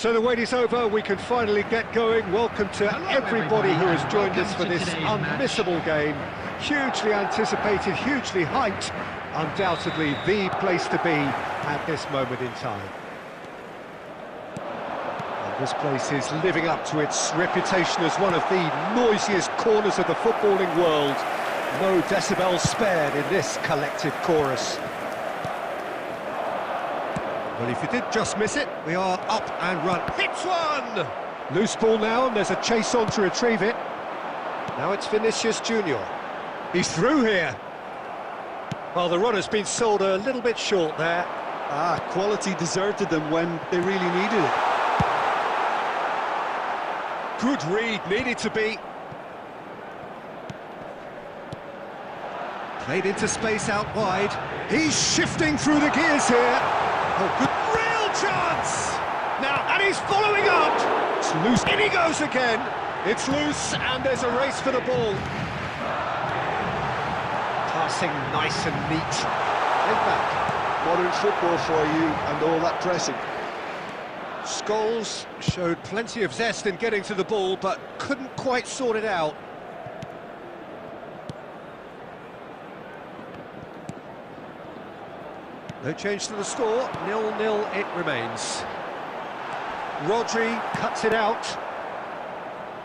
So the wait is over, we can finally get going. Welcome to everybody who has joined us for this unmissable game. Hugely anticipated, hugely hyped, undoubtedly the place to be at this moment in time. And this place is living up to its reputation as one of the noisiest corners of the footballing world. No decibels spared in this collective chorus. Well, if you did just miss it, we are up and run. Hits one! Loose ball now, and there's a chase on to retrieve it. Now it's Vinicius Junior. He's through here. Well, the run has been sold a little bit short there. Quality deserted them when they really needed it. Good read, needed to be. Played into space out wide. He's shifting through the gears here. Oh, good. Real chance! Now, and he's following up! It's loose. In he goes again. It's loose, and there's a race for the ball. Passing nice and neat. Head back. Modern football for you, and all that pressing. Scholes showed plenty of zest in getting to the ball, but couldn't quite sort it out. No change to the score, 0-0 it remains. Rodri cuts it out.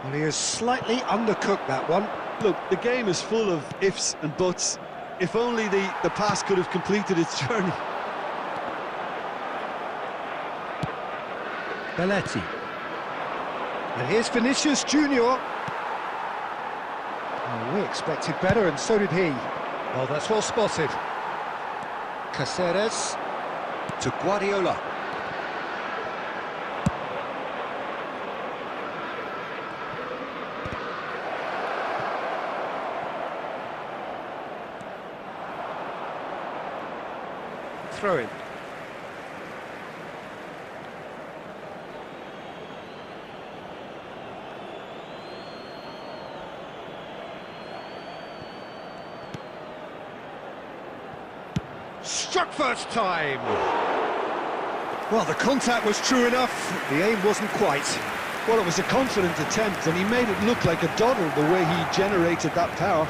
Well, he has slightly undercooked that one. Look, the game is full of ifs and buts. If only the pass could have completed its journey. Belletti. And here's Vinicius Junior. Oh, we expected better, and so did he. Well, that's well spotted. Caceres to Guardiola. Throw in. Struck first time. Well, the contact was true enough. The aim wasn't quite. Well, it was a confident attempt, and he made it look like a doddle the way he generated that power.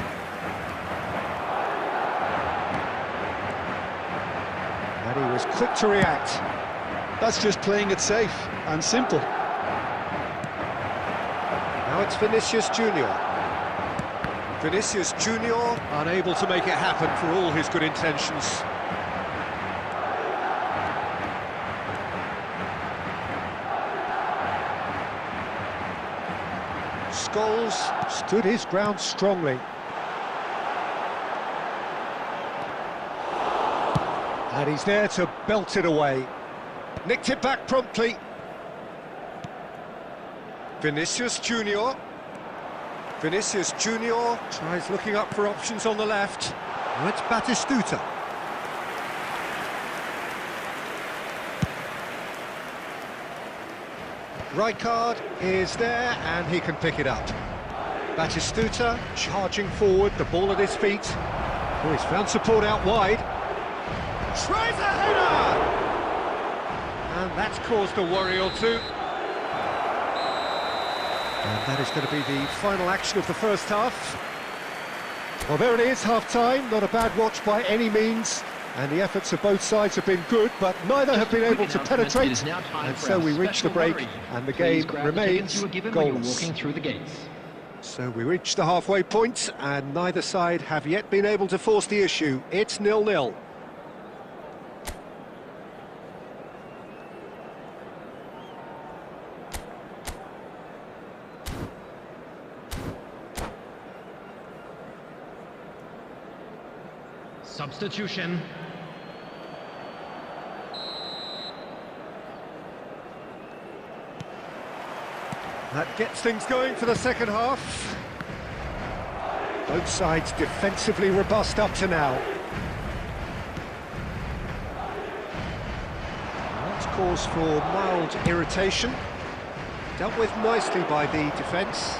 And he was quick to react. That's just playing it safe and simple. Now it's Vinicius Junior. Vinicius Junior unable to make it happen for all his good intentions. Scholes stood his ground strongly. And he's there to belt it away. Nicked it back promptly. Vinicius Junior. Vinicius Junior tries looking up for options on the left. Now it's Batistuta. Rijkaard is there, and he can pick it up. Batistuta charging forward, the ball at his feet. Oh, he's found support out wide. Tries a header! And that's caused a worry or two. And that is going to be the final action of the first half. Well, there it is, half-time. Not a bad watch by any means. And the efforts of both sides have been good, but neither have been able to penetrate. And so we reach the break, and the game remains goalless. So we reach the halfway point, and neither side have yet been able to force the issue. It's 0-0. Substitution. That gets things going for the second half. Both sides defensively robust up to now. That's cause for mild irritation. Dealt with nicely by the defence.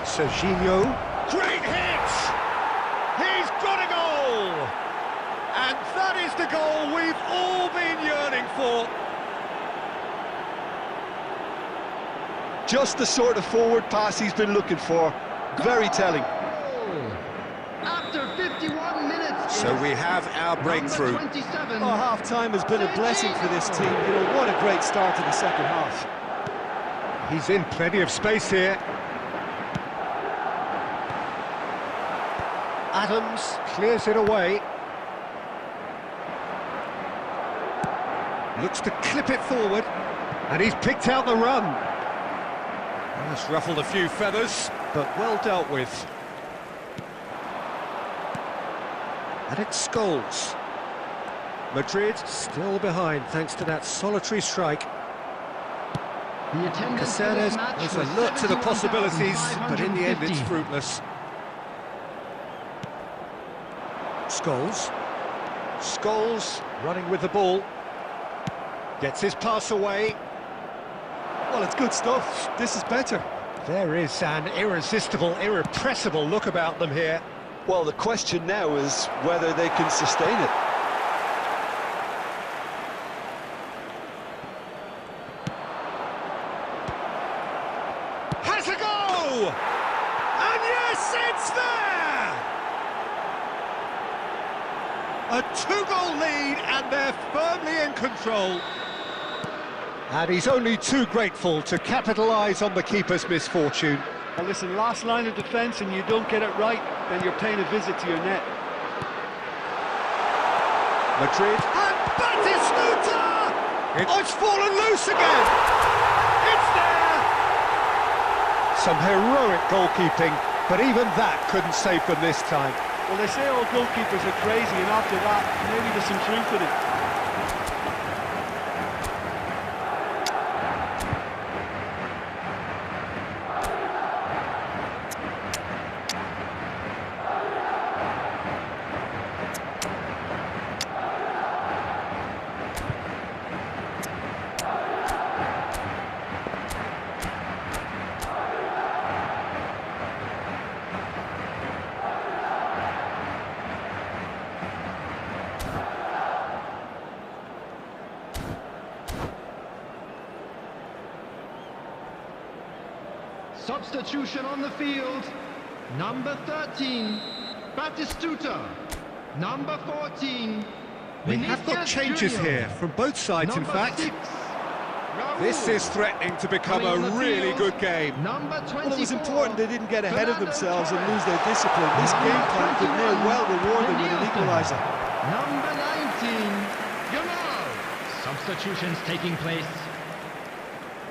Serginho. Great hit! He's got a goal! And that is the goal we've all been yearning for. Just the sort of forward pass he's been looking for. Very telling. After 51 minutes. So we have our breakthrough. 27. Oh, half-time has been a blessing for this team. You know, what a great start to the second half. He's in plenty of space here. Adams clears it away. Looks to clip it forward, and he's picked out the run. That's ruffled a few feathers, but well dealt with. And it's Scholes. Madrid still behind thanks to that solitary strike. The attendance for this Caceres match was was alert to the possibilities, but in the end it's 71,550. fruitless. Scholes. Scholes running with the ball. Gets his pass away. Well, it's good stuff. This is better. There is an irresistible, irrepressible look about them here. Well, the question now is whether they can sustain it. Has a go! And yes, it's there! A two-goal lead, and they're firmly in control. And he's only too grateful to capitalise on the keeper's misfortune. Well, listen, last line of defence and you don't get it right, then you're paying a visit to your net. Madrid. And Batistuta! It's fallen loose again! It's there! Some heroic goalkeeping, but even that couldn't save them this time. Well, they say all goalkeepers are crazy, and after that, maybe there's some truth in it. Substitution on the field. Number 13, Batistuta. Number 14, We have got changes Jr. here, from both sides in Number fact. 6, Raul. This is threatening to become Coming on a the really field, good game. Number 24. Well, it was important they didn't get ahead of Fernando themselves and Torres. lose their discipline. This game plan could now well reward them with an equaliser. Number 19, Yamal. Substitutions taking place.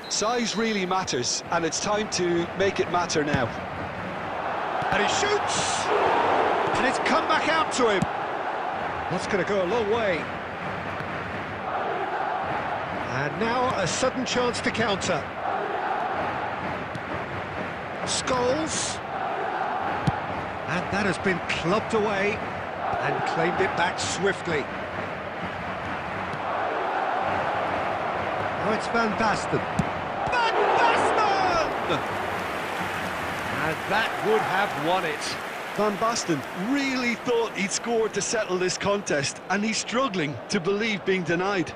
Size really matters, and it's time to make it matter now. And he shoots! And it's come back out to him. That's going to go a long way. And now a sudden chance to counter. Scholes. And that has been clubbed away and claimed it back swiftly. Now it's Van Basten. Van Basten! And that would have won it. Van Basten really thought he'd scored to settle this contest, and he's struggling to believe being denied.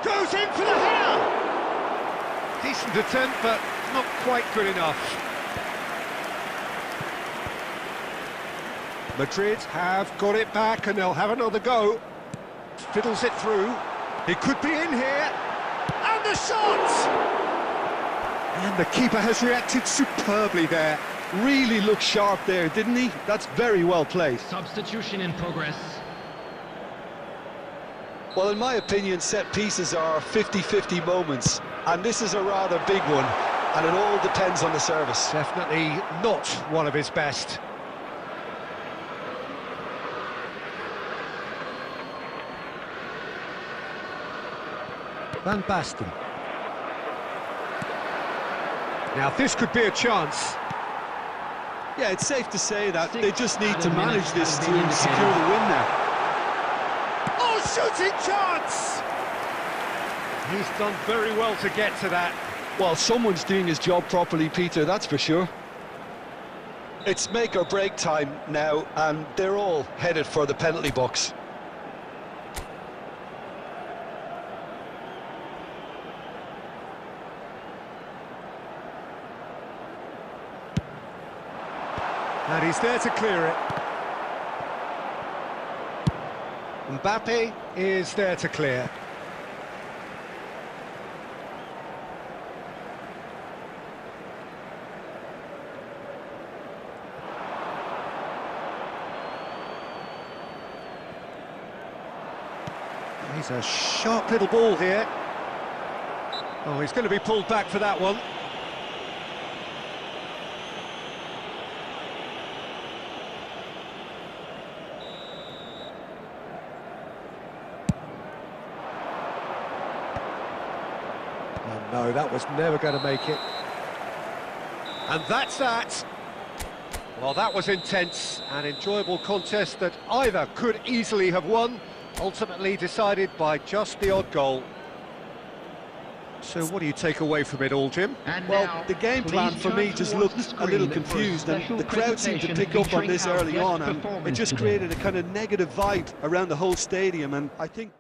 Goes in for the header! Decent attempt, but not quite good enough. Madrid have got it back and they'll have another go. Fiddles it through. He could be in here. And the shot! And the keeper has reacted superbly there. really looked sharp there, didn't he? That's very well played. Substitution in progress. Well, in my opinion, set pieces are 50-50 moments, and this is a rather big one, and it all depends on the service. Definitely not one of his best. Van Basten. Now this could be a chance. Yeah, it's safe to say that they just need to added manage minutes this have to been secure indicated. the win now. Oh, shooting chance! He's done very well to get to that. Well, someone's doing his job properly, Peter, that's for sure. It's make or break time now, and they're all headed for the penalty box. And he's there to clear it. Mbappe is there to clear. He's a sharp little ball here. Oh, he's going to be pulled back for that one. Oh, no, that was never going to make it. And that's that. Well, that was intense, an enjoyable contest that either could easily have won, ultimately decided by just the odd goal. So what do you take away from it all, Jim? And Well, now, the game plan please for turn me just towards looked the a little screen for confused, and special the crowd seemed to presentation pick up on featuring this our early guest on, and it performance just today. created a kind of negative vibe around the whole stadium, and I think...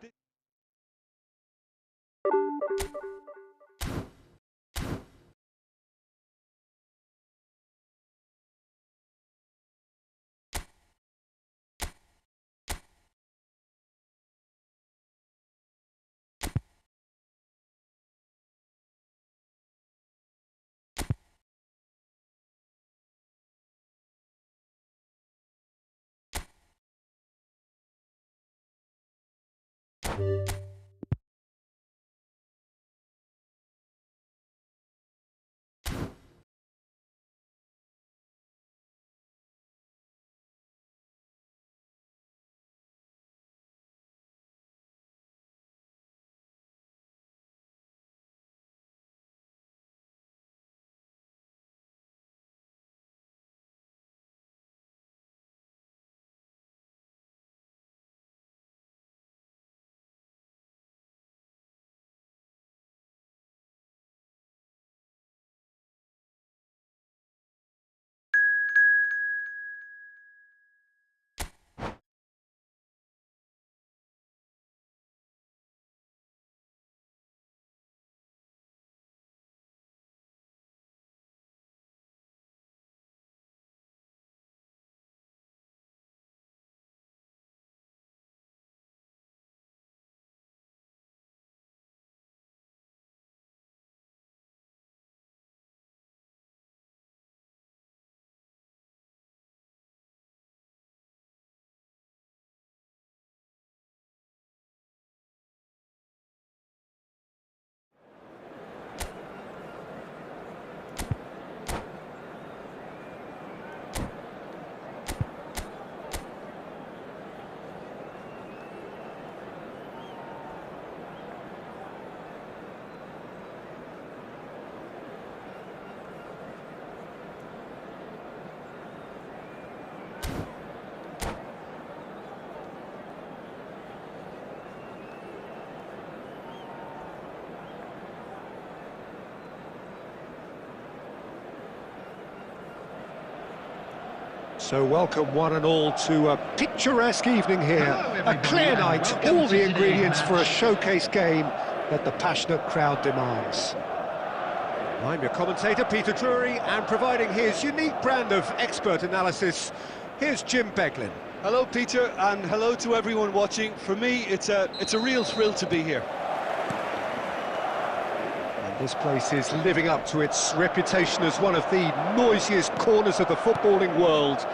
So welcome one and all to a picturesque evening here. Hello, A everybody, clear and night, welcome all to the today's ingredients for a match. showcase game that the passionate crowd demands. I'm your commentator, Peter Drury, and providing his unique brand of expert analysis, here's Jim Beglin. Hello, Peter, and hello to everyone watching. For me, it's a real thrill to be here. And This place is living up to its reputation as one of the noisiest corners of the footballing world.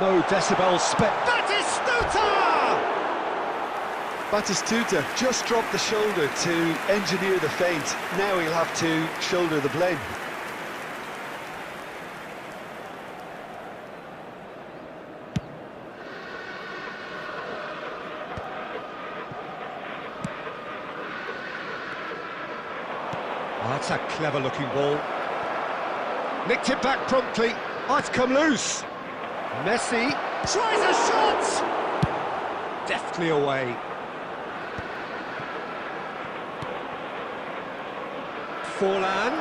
No decibels Batistuta just dropped the shoulder to engineer the feint. Now he'll have to shoulder the blame. Oh, that's a clever-looking ball. Nicked it back promptly. Oh, it's come loose. Messi tries a shot! Deftly away. Forlan.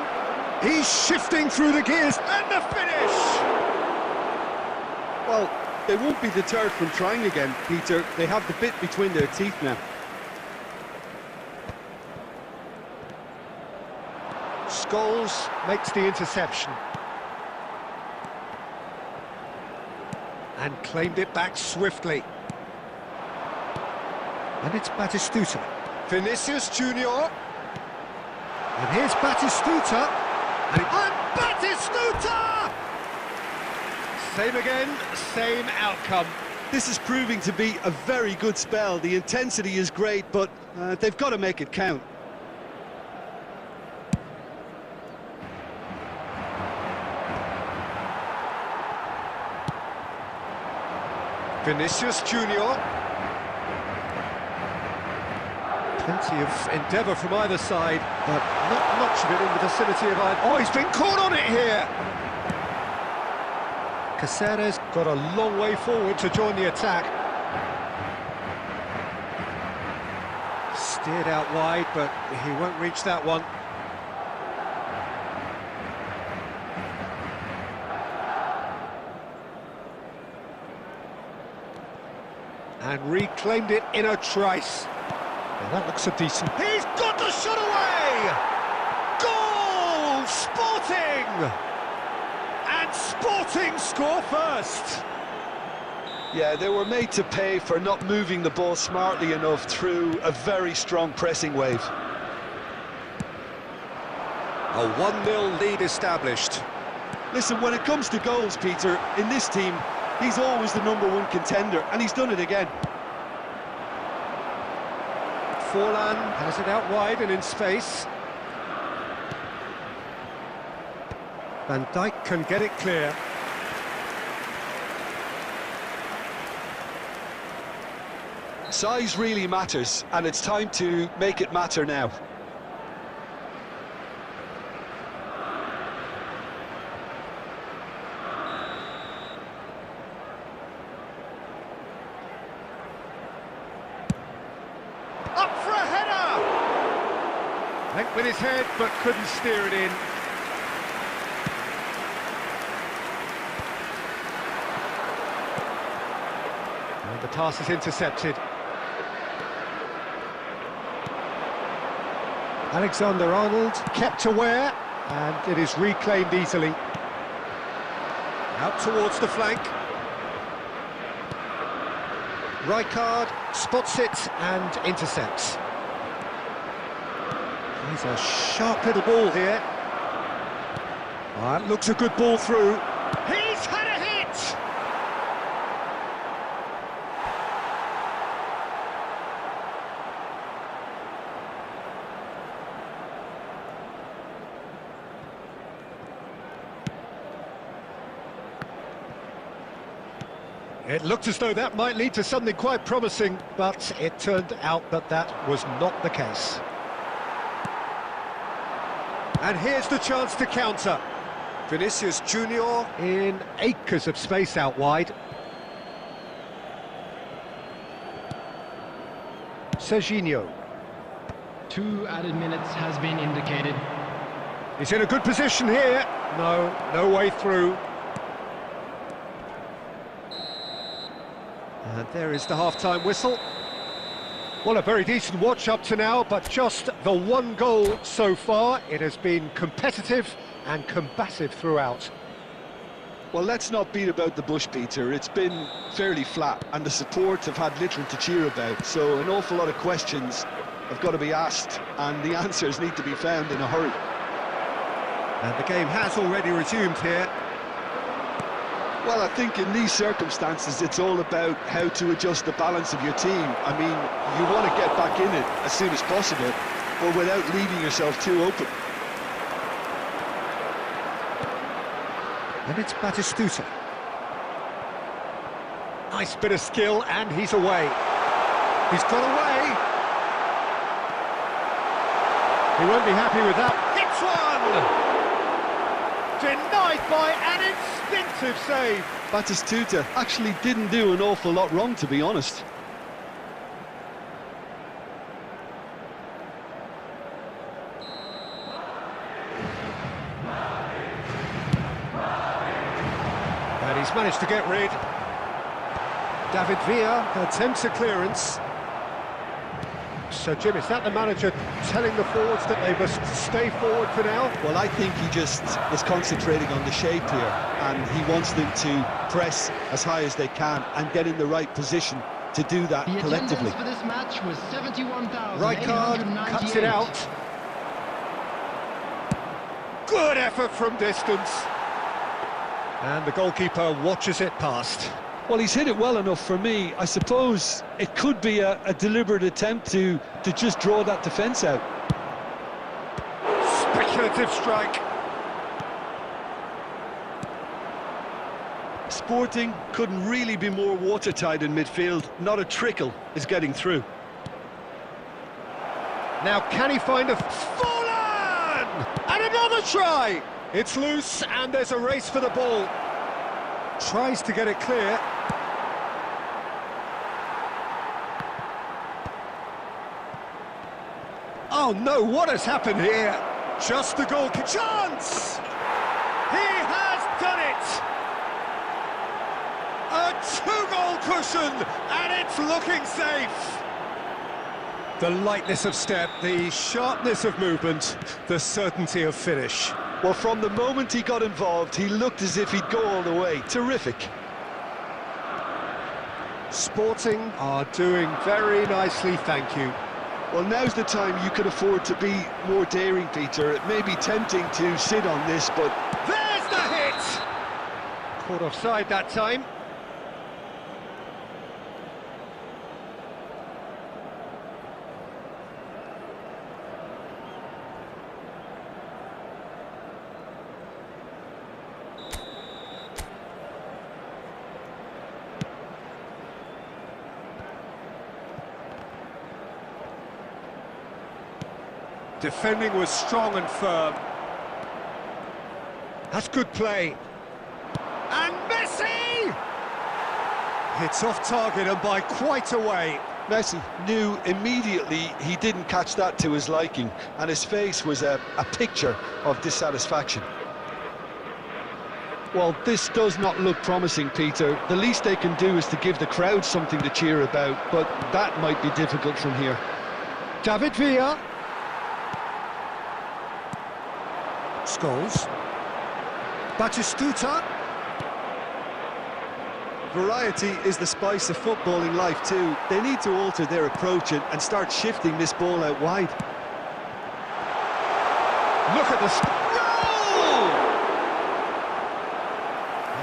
He's shifting through the gears, and the finish! Well, they won't be deterred from trying again, Peter. They have the bit between their teeth now. Scholes makes the interception. And claimed it back swiftly. And it's Batistuta. Vinicius Junior. And here's Batistuta. And Batistuta! Same again, same outcome. This is proving to be a very good spell. The intensity is great, but they've got to make it count. Vinicius Junior. Plenty of endeavour from either side, but not much of it in the vicinity of either. Oh, he's been caught on it here! Caceres got a long way forward to join the attack. Steered out wide, but he won't reach that one. And reclaimed it in a trice. Well, that looks a decent... He's got the shot away! Goal! Sporting! And Sporting score first! Yeah, they were made to pay for not moving the ball smartly enough through a very strong pressing wave. A 1-0 lead established. Listen, when it comes to goals, Peter, in this team, he's always the #1 contender, and he's done it again. Forlan has it out wide and in space. Van Dijk can get it clear. Size really matters, and it's time to make it matter now. Up for a header! Went with his head, but couldn't steer it in. And the pass is intercepted. Alexander-Arnold kept aware, and it is reclaimed easily. Out towards the flank. Rijkaard spots it and intercepts. He's a sharp little ball here. That looks a good ball through. He's had a hit! It looked as though that might lead to something quite promising, but it turned out that that was not the case. And here's the chance to counter. Vinicius Junior in acres of space out wide. Serginho. 2 added minutes has been indicated. He's in a good position here. No way through. And there is the half-time whistle. Well, a very decent watch up to now, but just the 1 goal so far. It has been competitive and combative throughout. Well, let's not beat about the bush, Peter. It's been fairly flat, and the support have had little to cheer about. So an awful lot of questions have got to be asked, and the answers need to be found in a hurry. And the game has already resumed here. Well, I think in these circumstances, it's all about how to adjust the balance of your team. I mean, you want to get back in it as soon as possible, but without leaving yourself too open. And it's Batistuta. Nice bit of skill, and he's away. He's got away. He won't be happy with that. Hits one! Denied by an instinctive save. Batistuta actually didn't do an awful lot wrong, to be honest. And he's managed to get rid. David Villa attempts a clearance. So, Jim, is that the manager telling the forwards that they must stay forward for now? Well, I think he just is concentrating on the shape here, and he wants them to press as high as they can and get in the right position to do that The collectively. attendance for this match was 71,898. Right card, cuts it out. Good effort from distance. And the goalkeeper watches it past. Well, he's hit it well enough for me. I suppose it could be a deliberate attempt to just draw that defence out. Speculative strike. Sporting couldn't really be more watertight in midfield. Not a trickle is getting through. Now can he find a Fallen! And another try! It's loose and there's a race for the ball. Tries to get it clear. Oh no, what has happened here? Just the goal chance! He has done it! A two-goal cushion, and it's looking safe! The lightness of step, the sharpness of movement, the certainty of finish. Well, from the moment he got involved, he looked as if he'd go all the way. Terrific. Sporting are doing very nicely, thank you. Well, now's the time you can afford to be more daring, Peter. It may be tempting to sit on this, but... There's the hit! Caught offside that time. Defending was strong and firm. That's good play. And Messi! It's off target and by quite a way. Messi knew immediately he didn't catch that to his liking, and his face was a picture of dissatisfaction. Well, this does not look promising, Peter. The least they can do is to give the crowd something to cheer about, but that might be difficult from here. David Villa. Scholes. Batistuta. Variety is the spice of footballing life too. They need to alter their approach and start shifting this ball out wide. Look at the goal!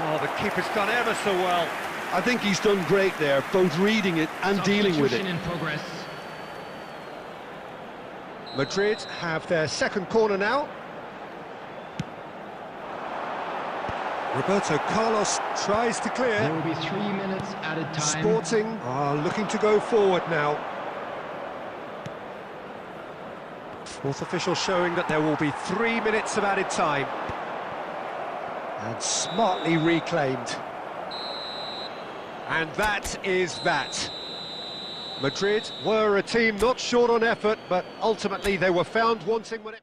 Oh, the keeper's done ever so well. I think he's done great there, both reading it and dealing with it. Substitution in progress. Madrid have their second corner now. Roberto Carlos tries to clear. There will be 3 minutes added time. Sporting are looking to go forward now. Fourth official showing that there will be 3 minutes of added time. And smartly reclaimed. And that is that. Madrid were a team not short on effort, but ultimately they were found wanting when it...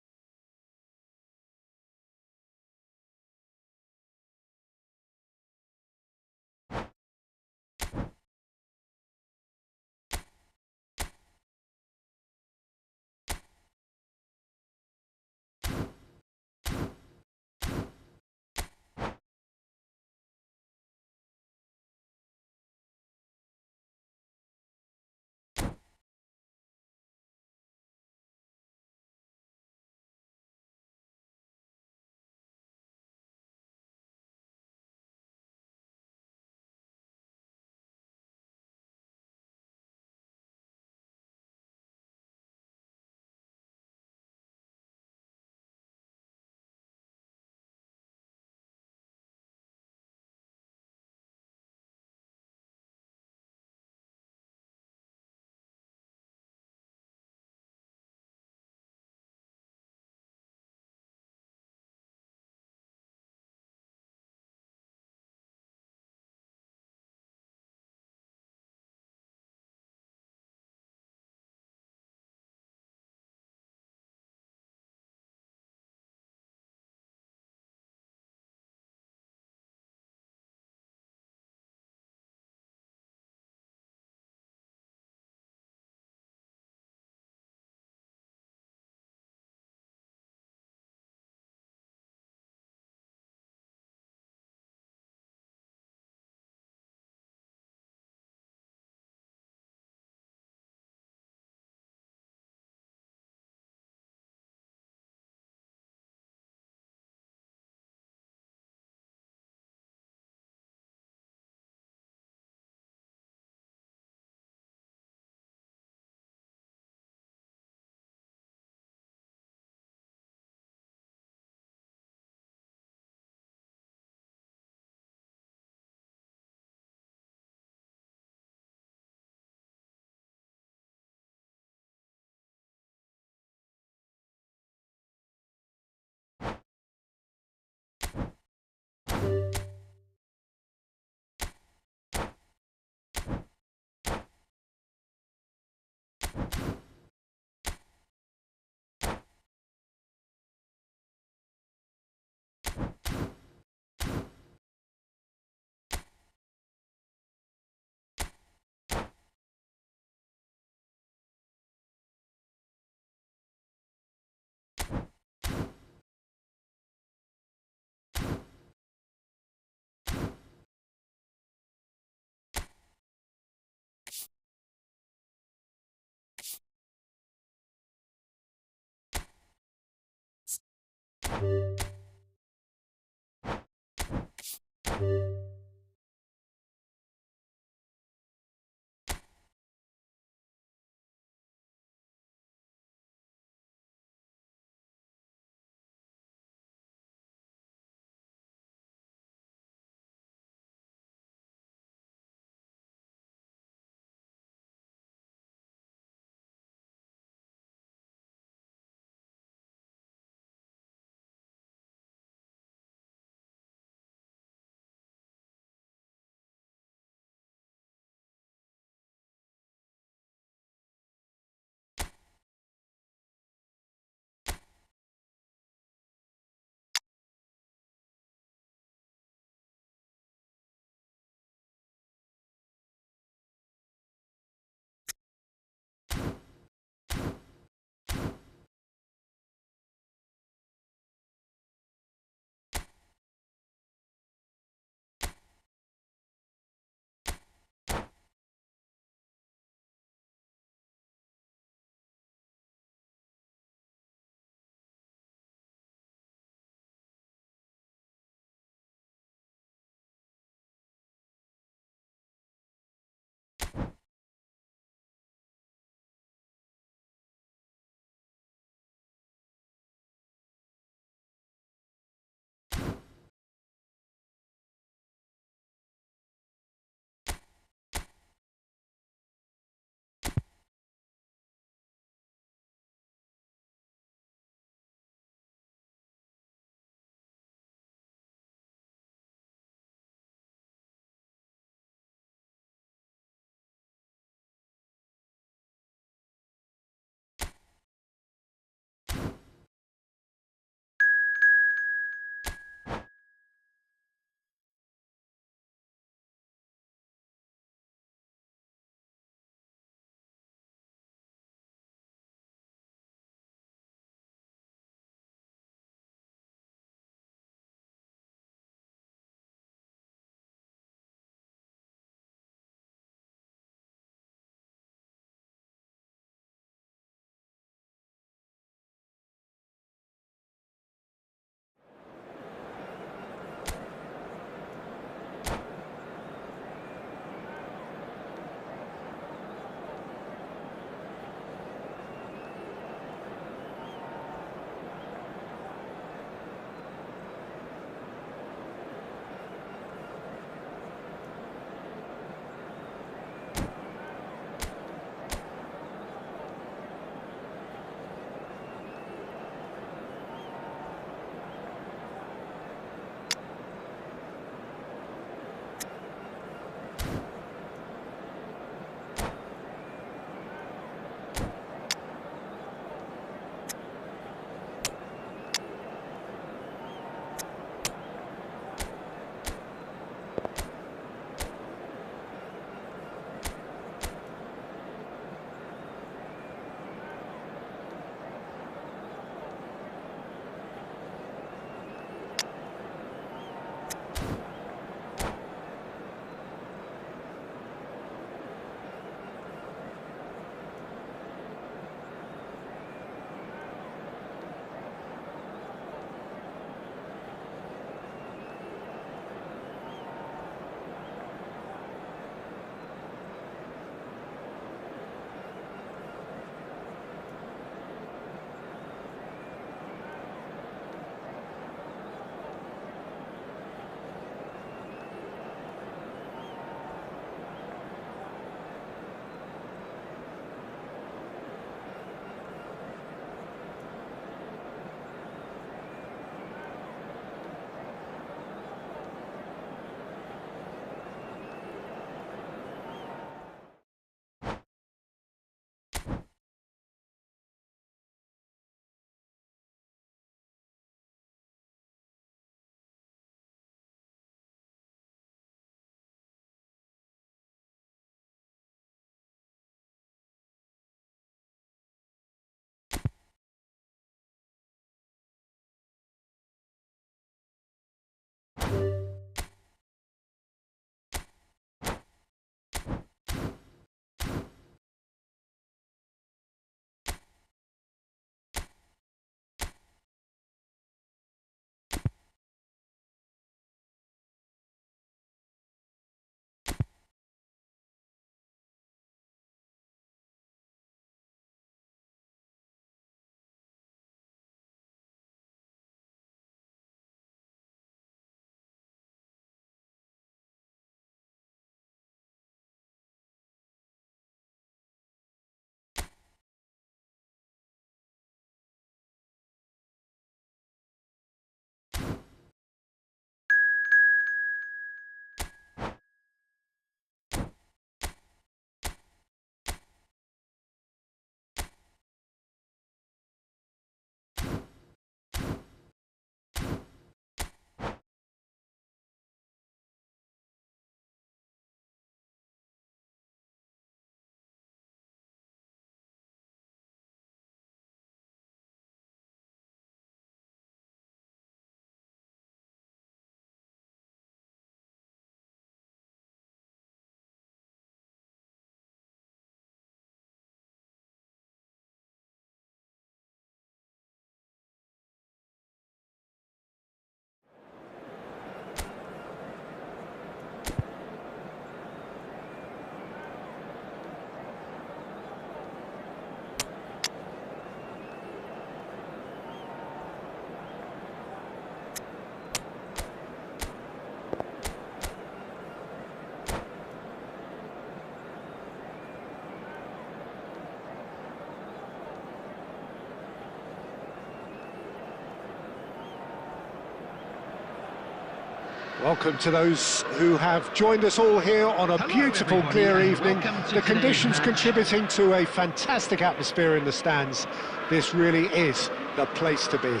Welcome to those who have joined us all here on a beautiful, clear evening. The conditions contributing to a fantastic atmosphere in the stands. This really is the place to be.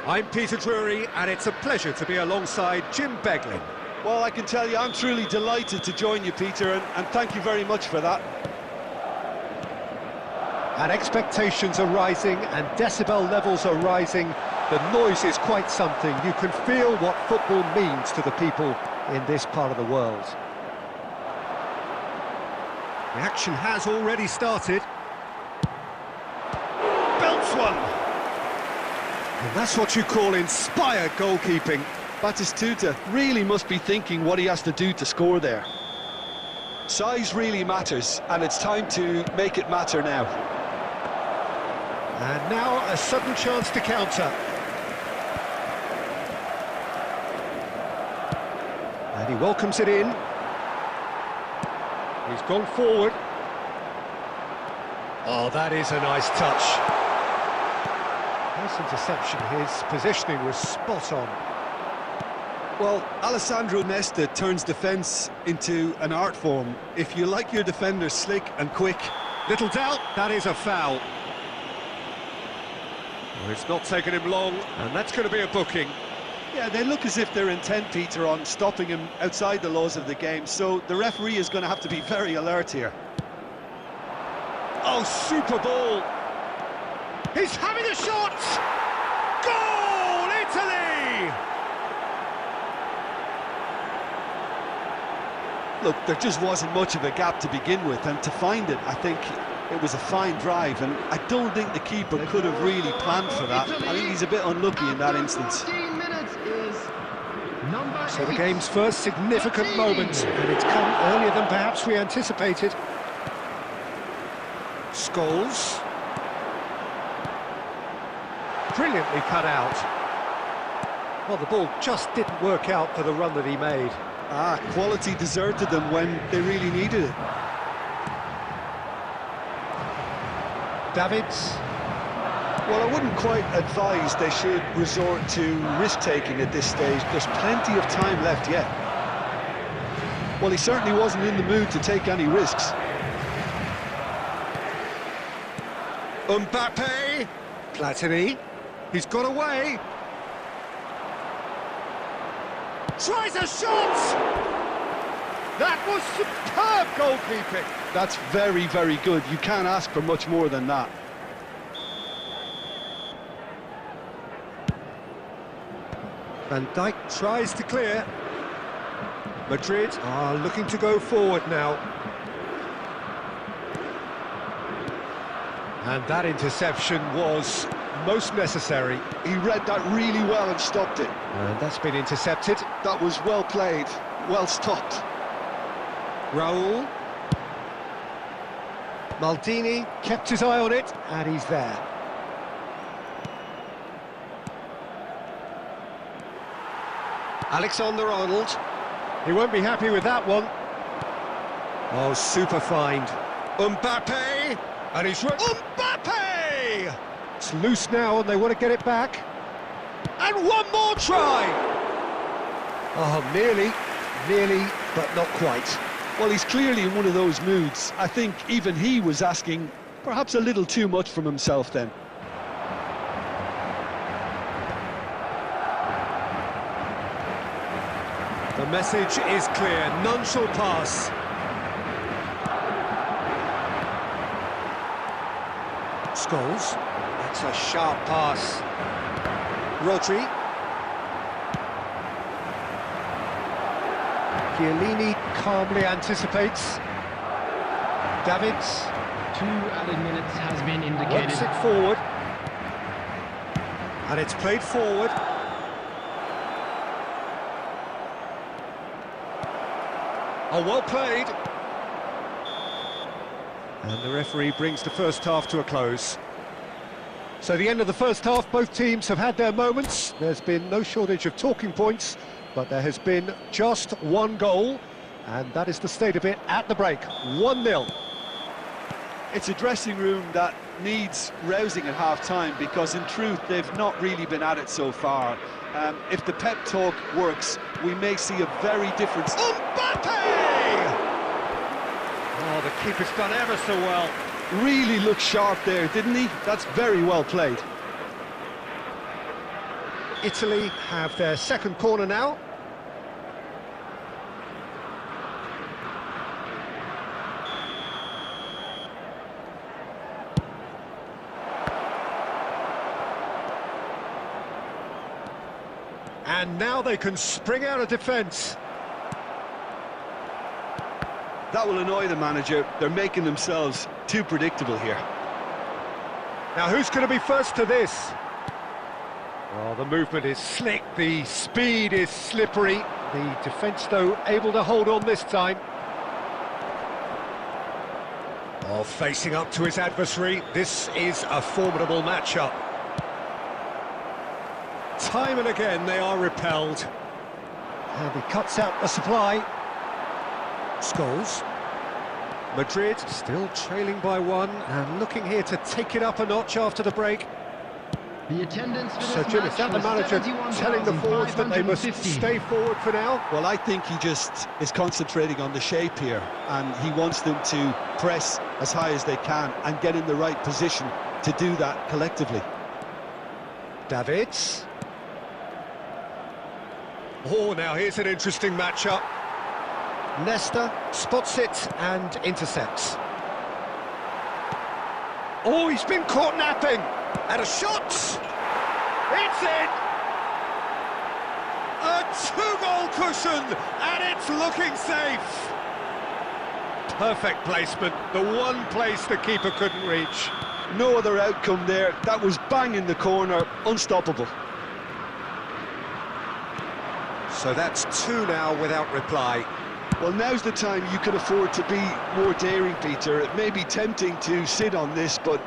I'm Peter Drury, and it's a pleasure to be alongside Jim Beglin. Well, I can tell you, I'm truly delighted to join you, Peter, and thank you very much for that. And expectations are rising, and decibel levels are rising. The noise is quite something. You can feel what football means to the people in this part of the world. The action has already started. Belts one! And that's what you call inspired goalkeeping. Batistuta really must be thinking what he has to do to score there. Size really matters, and it's time to make it matter now. And now a sudden chance to counter. And he welcomes it in. He's gone forward. Oh, that is a nice touch. Nice interception. His positioning was spot on. Well, Alessandro Nesta turns defence into an art form. If you like your defenders slick and quick... Little doubt, that is a foul. Well, it's not taken him long, and that's going to be a booking. Yeah, they look as if they're intent, Peter, on stopping him outside the laws of the game, so the referee is going to have to be very alert here. Oh, super ball! He's having a shot! Goal, Italy! Look, there just wasn't much of a gap to begin with, and to find it, I think it was a fine drive, and I don't think the keeper could have really planned for that. I think he's a bit unlucky in that instance. So the game's first significant moment, and it's come earlier than perhaps we anticipated. Scholes. Brilliantly cut out. Well, the ball just didn't work out for the run that he made. Quality deserted them when they really needed it. Davids. Well, I wouldn't quite advise they should resort to risk-taking at this stage. There's plenty of time left yet. Well, he certainly wasn't in the mood to take any risks. Mbappe. Platini. He's got away. Tries a shot! That was superb goalkeeping. That's very, very good. You can't ask for much more than that. Van Dijk tries to clear. Madrid are looking to go forward now. And that interception was most necessary. He read that really well and stopped it. And that's been intercepted. That was well played, well stopped. Raul. Maldini kept his eye on it, and he's there. Alexander-Arnold. He won't be happy with that one. Oh, super find. Mbappe! And he's... Mbappe! It's loose now, and they want to get it back. And one more try! Oh, nearly, but not quite. Well, he's clearly in one of those moods. I think even he was asking perhaps a little too much from himself then. The message is clear, none shall pass. Scholes, that's a sharp pass. Rodri. Chiellini calmly anticipates. Davids. 2 added minutes has been indicated. Works it forward. And it's played forward. Oh, well played. And the referee brings the first half to a close. So the end of the first half, both teams have had their moments. There's been no shortage of talking points, but there has been just one goal, and that is the state of it at the break. 1-0. It's a dressing room that needs rousing at half-time, because in truth they've not really been at it so far. If the pep talk works, we may see a very different... Mbappe! Oh, the keeper's done ever so well. Really looked sharp there, didn't he? That's very well played. Italy have their second corner now. And now they can spring out of defence. That will annoy the manager. They're making themselves too predictable here. Now who's going to be first to this? Oh, the movement is slick, the speed is slippery. The defence, though, able to hold on this time. Oh, facing up to his adversary. This is a formidable matchup. Time and again they are repelled. And he cuts out the supply. Scholes. Madrid still trailing by one and looking here to take it up a notch after the break. The attendance for So this Jim, match is that the was manager telling the forwards that they must 71,550. stay forward for now? Well, I think he just is concentrating on the shape here, and he wants them to press as high as they can and get in the right position to do that collectively. Davids. Oh, now here's an interesting matchup. Nesta spots it and intercepts. Oh, he's been caught napping. And a shot! It's in! A two-goal cushion, and it's looking safe. Perfect placement, the one place the keeper couldn't reach. No other outcome there. That was bang in the corner, unstoppable. So that's two now without reply. Well, now's the time you can afford to be more daring, Peter. It may be tempting to sit on this, but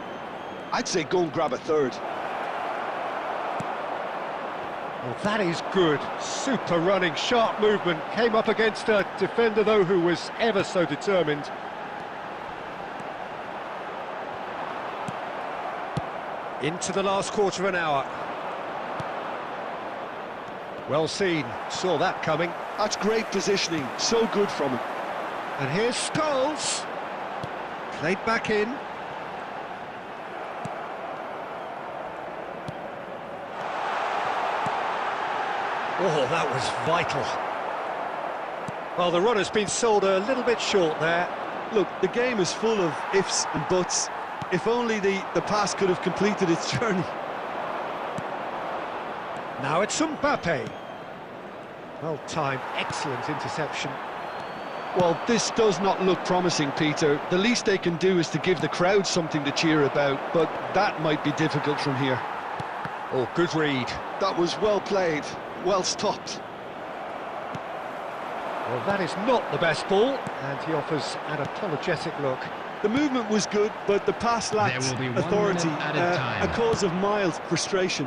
I'd say go and grab a third. Well, that is good. Super running, sharp movement. Came up against a defender, though, who was ever so determined. Into the last quarter of an hour. Well seen. Saw that coming. That's great positioning. So good from him. And here's Scholes. Played back in. Oh, that was vital. Well, the run has been sold a little bit short there. Look, the game is full of ifs and buts. If only the pass could have completed its journey. Now it's Mbappe. Well timed, excellent interception. Well, this does not look promising, Peter. The least they can do is to give the crowd something to cheer about, but that might be difficult from here. Oh, good read. That was well played, well stopped. Well, that is not the best ball, and he offers an apologetic look. The movement was good, but the pass lacked There will be 1 authority, minute added time. a cause of mild frustration.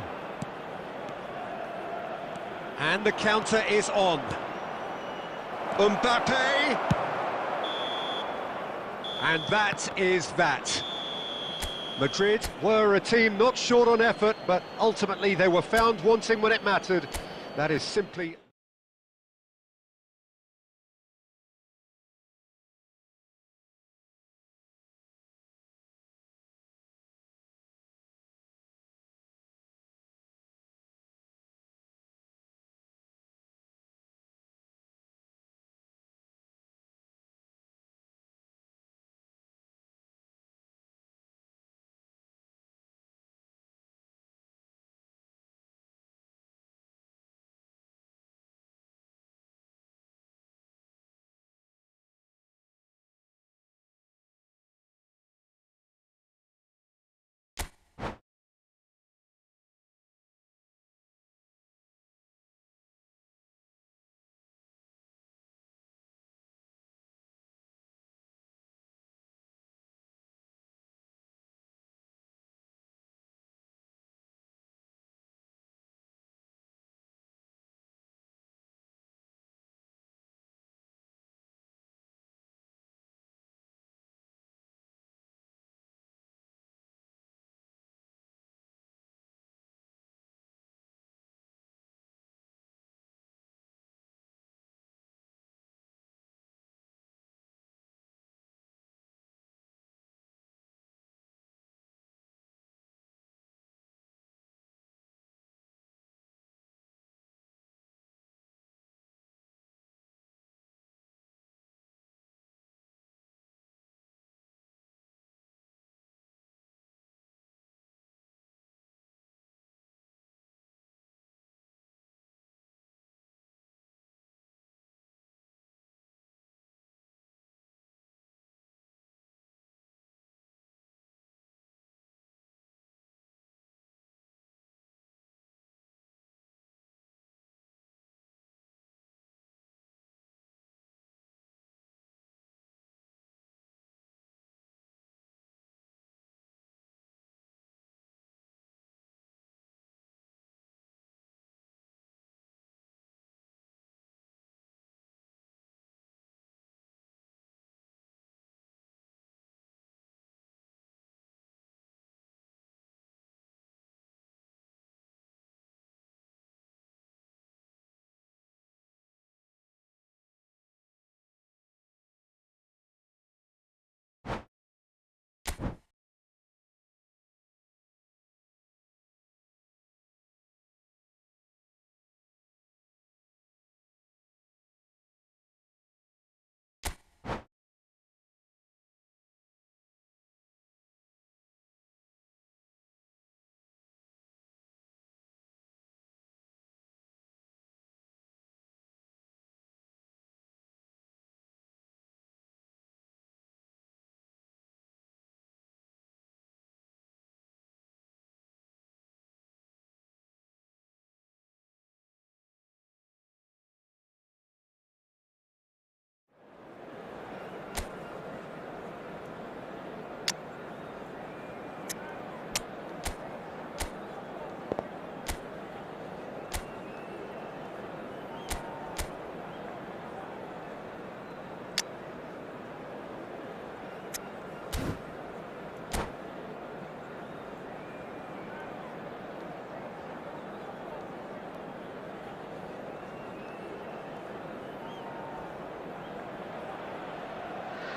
And the counter is on. Mbappe! And that is that. Madrid were a team not short on effort, but ultimately they were found wanting when it mattered. That is simply...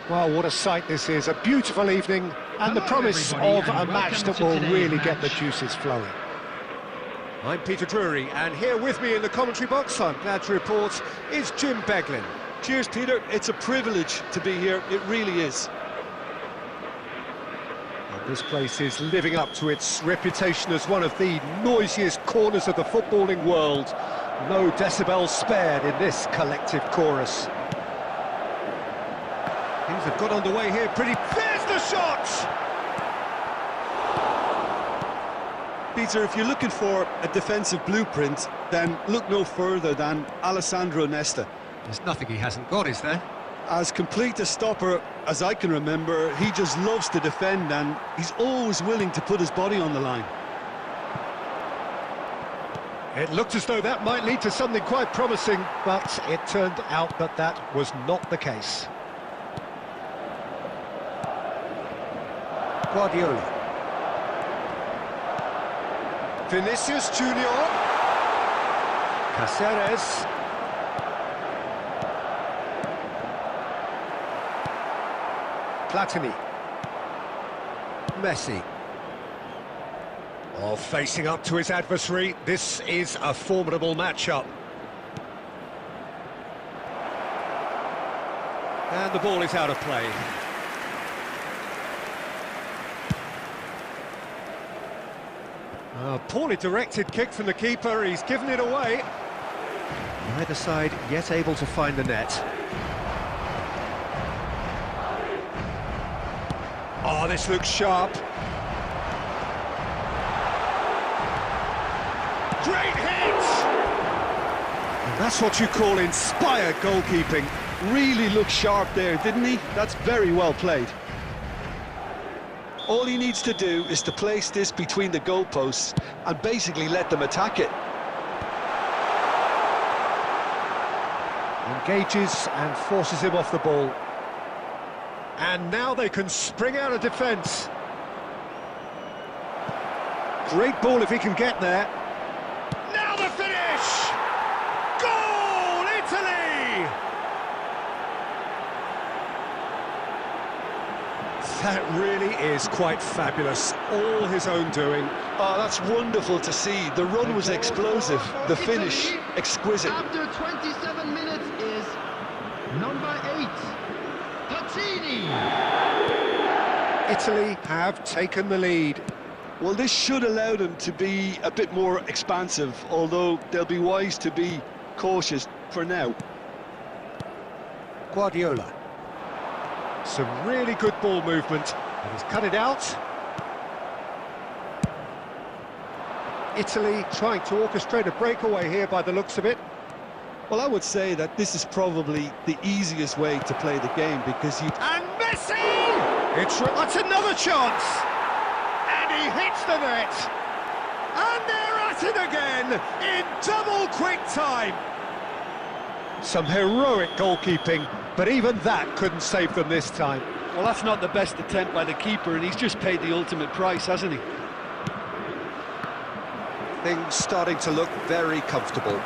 Well, what a sight this is, a beautiful evening, and the promise of a match that will really get the juices flowing. I'm Peter Drury, and here with me in the commentary box, I'm glad to report, is Jim Beglin. Cheers, Peter. It's a privilege to be here. It really is. And this place is living up to its reputation as one of the noisiest corners of the footballing world. No decibels spared in this collective chorus. Things have got underway here pretty... There's the shot! Peter, if you're looking for a defensive blueprint, then look no further than Alessandro Nesta. There's nothing he hasn't got, is there? As complete a stopper as I can remember, he just loves to defend and he's always willing to put his body on the line. It looked as though that might lead to something quite promising, but it turned out that that was not the case. Guardiola. Vinicius Junior. Caceres. Platini. Messi. Oh, facing up to his adversary, this is a formidable matchup. And the ball is out of play. A poorly directed kick from the keeper, he's given it away. Neither side yet able to find the net. Oh, this looks sharp. Great hit! And that's what you call inspired goalkeeping. Really looked sharp there, didn't he? That's very well played. All he needs to do is to place this between the goalposts and basically let them attack it. Engages and forces him off the ball. And now they can spring out of defence. Great ball if he can get there. Now the finish! Goal, Italy! That really is quite fabulous. All his own doing. Oh, that's wonderful to see. The run was explosive, the finish exquisite. After 27 minutes is number 8, Platini. Italy have taken the lead. Well, this should allow them to be a bit more expansive, although they'll be wise to be cautious for now. Guardiola. Some really good ball movement. And he's cut it out. Italy trying to orchestrate a breakaway here by the looks of it. Well, I would say that this is probably the easiest way to play the game because you... And Messi! That's another chance! And he hits the net! And they're at it again in double quick time! Some heroic goalkeeping, but even that couldn't save them this time. Well, that's not the best attempt by the keeper, and he's just paid the ultimate price, hasn't he? Things starting to look very comfortable.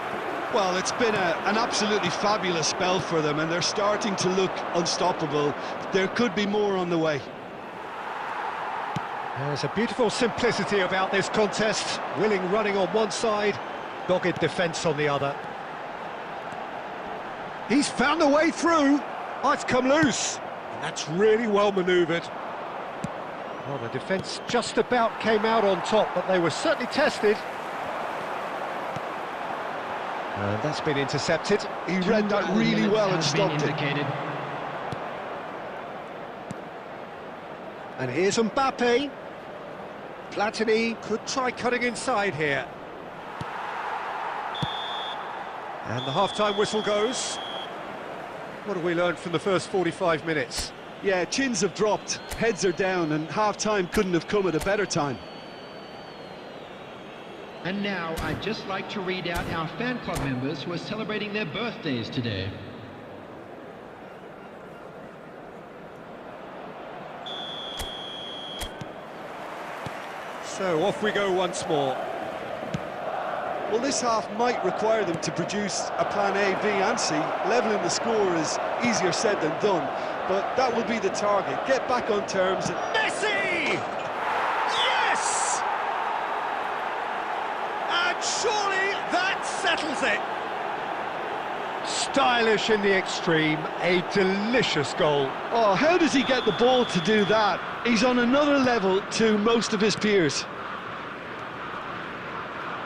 Well, it's been an absolutely fabulous spell for them, and they're starting to look unstoppable. There could be more on the way. There's a beautiful simplicity about this contest. Willing running on one side, dogged defence on the other. He's found a way through. Oh, it's come loose. And that's really well manoeuvred. Well, the defence just about came out on top, but they were certainly tested. And that's been intercepted. He read that really well and stopped it. And here's Mbappe. Platini could try cutting inside here. And the half-time whistle goes. What have we learned from the first 45 minutes? Yeah, chins have dropped, heads are down, and half-time couldn't have come at a better time. And now I'd just like to read out our fan club members who are celebrating their birthdays today. So off we go once more. Well, this half might require them to produce a plan A, B and C. Levelling the score is easier said than done, but that will be the target. Get back on terms and... Messi! Yes! And surely that settles it. Stylish in the extreme, a delicious goal. Oh, how does he get the ball to do that? He's on another level to most of his peers.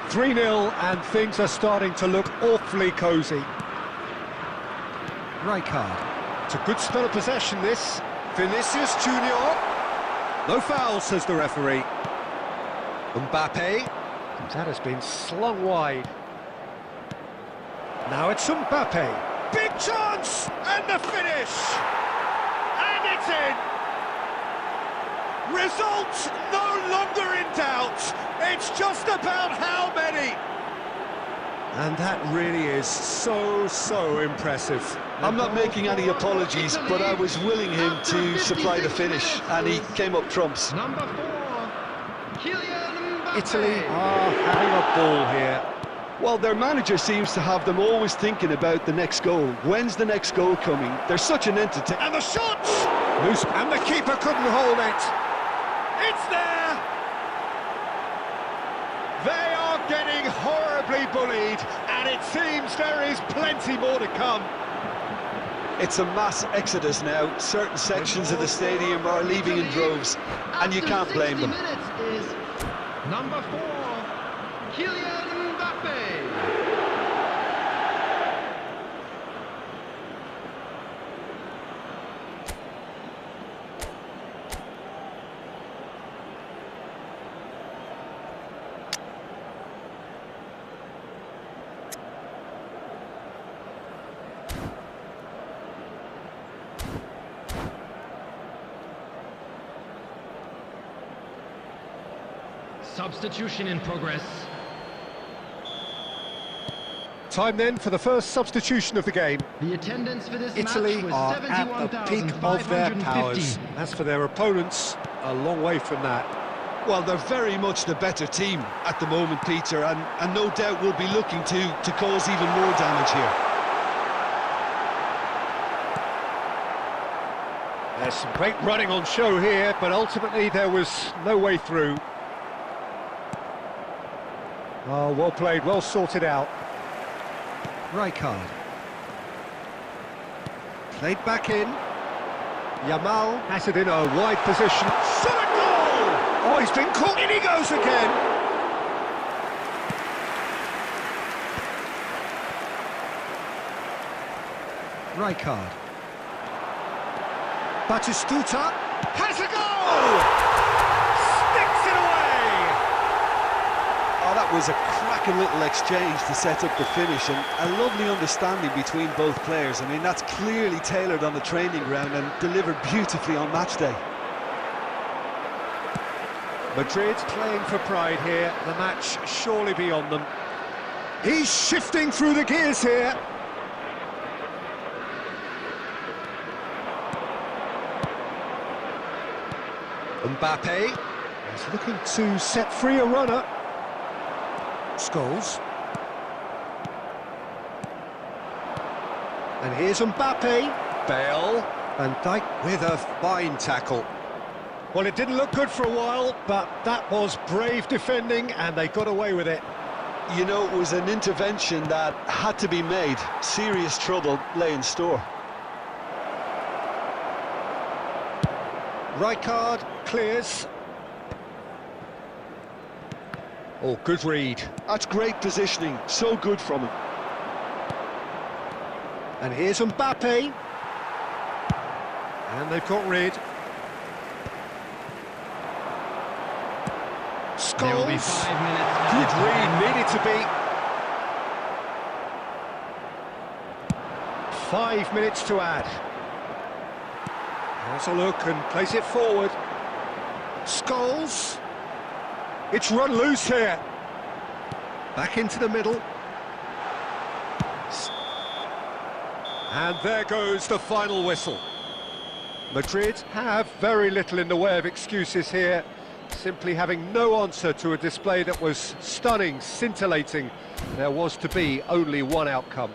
3-0 and things are starting to look awfully cosy. Rijkaard. It's a good spell of possession, this. Vinicius Junior. No foul, says the referee. Mbappe. That has been slung wide. Now it's Mbappe. Big chance! And the finish! And it's in! Result no longer in doubt. It's just about how many. And that really is so impressive. I'm not making any apologies, but I was willing him to supply the finish, and he came up trumps. Number 4, Kylian Mbappe. Italy are having a ball here. Well, their manager seems to have them always thinking about the next goal. When's the next goal coming? They're such an entertainer. And the shot! Loose, and the keeper couldn't hold it. It's there! They are getting horribly bullied, and it seems there is plenty more to come. It's a mass exodus now. Certain sections of the stadium are leaving in droves, and you can't blame them. Minutes is number 4, Kylian Mbappe. Substitution in progress. Time then for the first substitution of the game. The attendance for this Italy match was are at the peak of their powers. 71,550. As for their opponents, a long way from that. Well, they're very much the better team at the moment, Peter, and no doubt will be looking to cause even more damage here. There's some great running on show here, but ultimately there was no way through. Oh, well played, well sorted out. Rijkaard. Played back in. Yamal has it in a wide position. Shot a goal! Oh, he's been caught. In he goes again. Rijkaard. Batistuta has a goal! Sticks it away! Oh, that was a cracking little exchange to set up the finish, and a lovely understanding between both players. I mean, that's clearly tailored on the training ground and delivered beautifully on match day. Madrid playing for pride here, the match surely beyond them. He's shifting through the gears here. Mbappe is looking to set free a runner. Scholes. And here's Mbappe. Bale. Van Dijk with a fine tackle. Well, it didn't look good for a while, but that was brave defending, and they got away with it. You know, it was an intervention that had to be made. Serious trouble lay in store. Rijkaard clears. Oh, good read. That's great positioning, so good from him. And here's Mbappe. And they've got rid. There will be Scholes. 5 minutes. Good read, needed to be. 5 minutes to add. Has a look and plays it forward. Scholes. It's run loose here. Back into the middle. And there goes the final whistle. Madrid have very little in the way of excuses here. simply having no answer to a display that was stunning, scintillating. There was to be only one outcome.